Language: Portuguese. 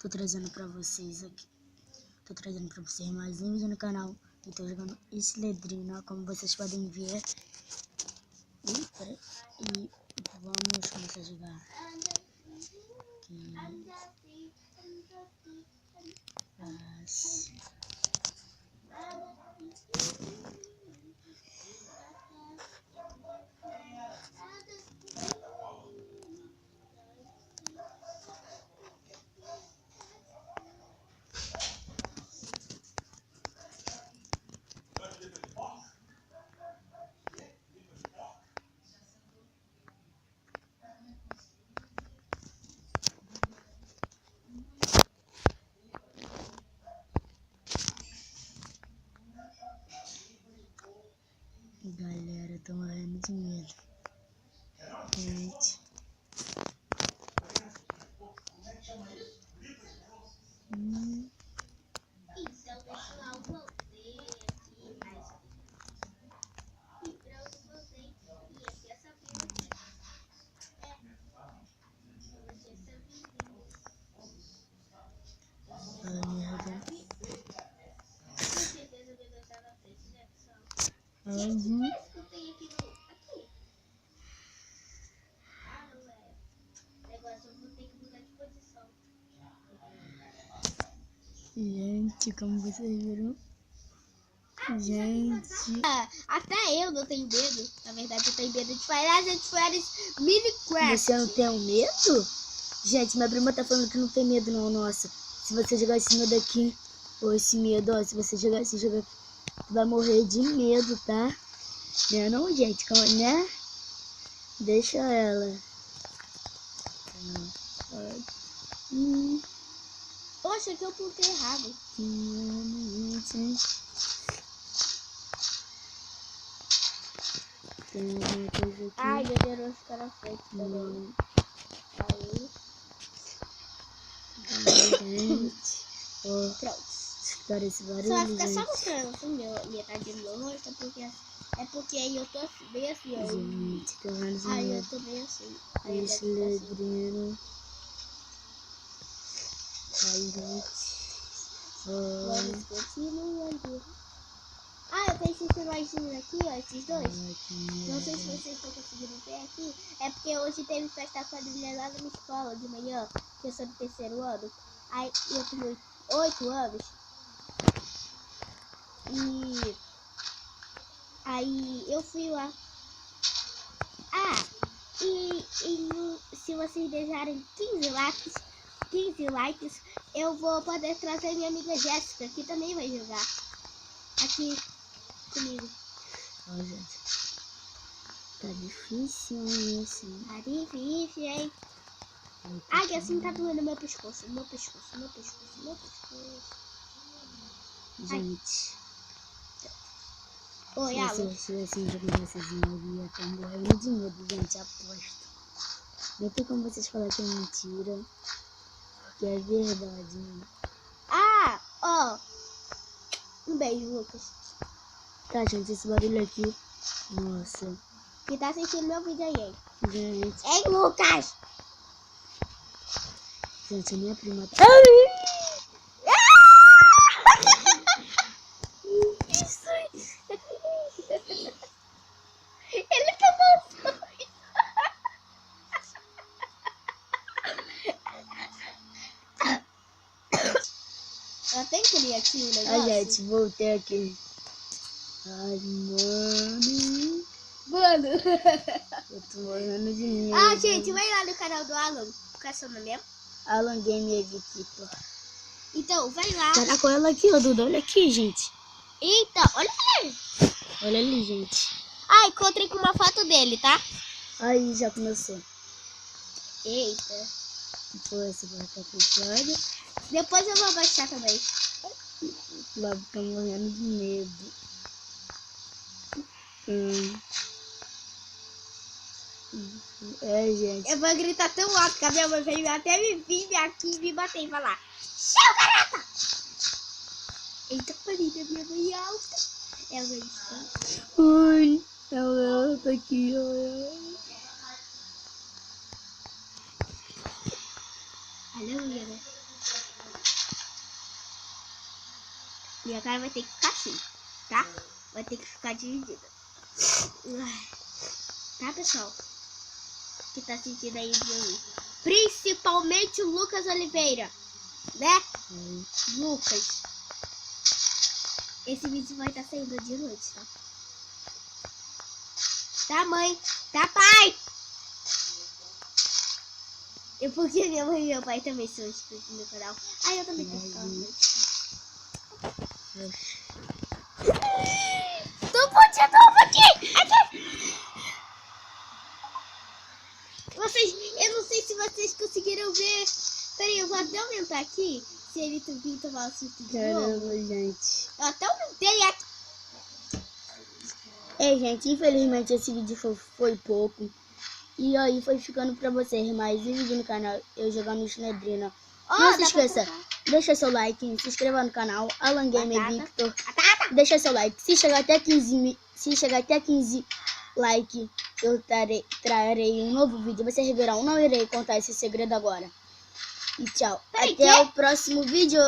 Tô trazendo pra vocês aqui. Tô trazendo pra vocês mais um vídeo no canal. Eu tô jogando Sledrina, como vocês podem ver. E vamos começar a jogar. Galera, eu tô morrendo de medo. Gente. Então, pessoal, voltei aqui mais e pra eu voltei e aqui essa vila com certeza o dedo tá na frente, né, pessoal? Gente, o que é isso que tem aqui no... aqui? Ah, não é. Negócio, eu vou ter que mudar de posição. Gente, como vocês viram. Gente. Até eu não tenho medo. Na verdade, eu tenho medo de Final Fantasy Minecraft. Você não tem medo? Gente, minha prima tá falando que não tem medo não, nossa. Se você jogar esse medo aqui, ou esse medo, ó, se você jogar esse jogo aqui, tu vai morrer de medo, tá? Não, gente, calma, né? Deixa ela. Poxa, que eu pultei errado. Tem alguma coisa aqui? Ai, meu Deus, ficar na frente também. Aí. Gente. Ó, Pronto. escutar esse barulho, Você vai ficar gente. só mostrando assim, metade do meu rosto, porque aí eu tô assim, bem assim, ó. Gente, tô morrendo de Aí eu medo. tô bem assim. Aí Esse eu deve ficar assim. ledrino. Ai, gente. Vamos continuando. Ah, eu tenho esses relógios aqui, ó, esses dois. Não sei se vocês estão conseguindo ver aqui. É porque hoje teve festa quadrilha lá na minha escola de manhã, que eu sou do 3º ano. Aí eu tenho 8 anos. E aí eu fui lá. Se vocês deixarem 15 likes, eu vou poder trazer minha amiga Jéssica, que também vai jogar aqui comigo. Ó, gente. Tá difícil isso. Tá difícil, hein? Ai, assim tá doendo meu pescoço, meu pescoço. Gente. Oi, Alan. Se tivesse um jogo vocês iam estar morrendo de medo, gente, aposto. Não tem como vocês falarem que é mentira. Porque é verdade, né? Ah, ó. Um beijo, Lucas. Tá, gente, esse barulho aqui. Nossa. Que tá assistindo meu vídeo aí, hein? Gente. Ei, Lucas! Gente, a minha prima tá... Ele tomou ações. Eu tenho que ler aqui o negócio. Ai, gente, voltei aqui. Ai, mano. Mano. Eu tô morrendo de medo. Ah, gente, vai lá no canal do Alan. Qual é seu nome mesmo? Alan Game Equipa. Então, vai lá. Caraca, olha ela aqui, ó, Duda. Olha aqui, gente. Eita, olha ali. Olha ali, gente. Ah, encontrei com uma foto dele, tá? Aí, já começou. Eita. Pô, essa barra tá fechada. Depois eu vou abaixar também. Lá fica morrendo de medo. É, gente. Eu vou gritar tão alto que a minha mãe veio até me vir aqui e me bater e falar: Seu garota! Eita, Marina, minha mãe é alta. Ela vai dizer: Ai, ela tá aqui, ó. Aleluia, né? Minha cara vai ter que ficar assim, tá? Vai ter que ficar dividida. Tá, pessoal? Que tá assistindo aí o vídeo. Principalmente o Lucas Oliveira, né? Lucas. Esse vídeo vai estar saindo de noite, tá? Tá, mãe? Tá, pai? E porque minha mãe e meu pai também são inscritos no meu canal. Eu também tenho que falar. Eu não sei se vocês conseguiram ver. Peraí, eu vou até aumentar aqui. Se ele vir tomar o susto de novo. Caramba, gente. Eu até aumentei aqui. Gente, infelizmente esse vídeo foi pouco. E aí foi ficando pra vocês mais um vídeo no canal, eu jogando Snedrina. Não se esqueça, deixa seu like, se inscreva no canal, Alan Gamer Victor. Deixa seu like. Se chegar até 15 likes, eu trarei um novo vídeo. Vocês verão, não irei contar esse segredo agora. E tchau. Até o próximo vídeo.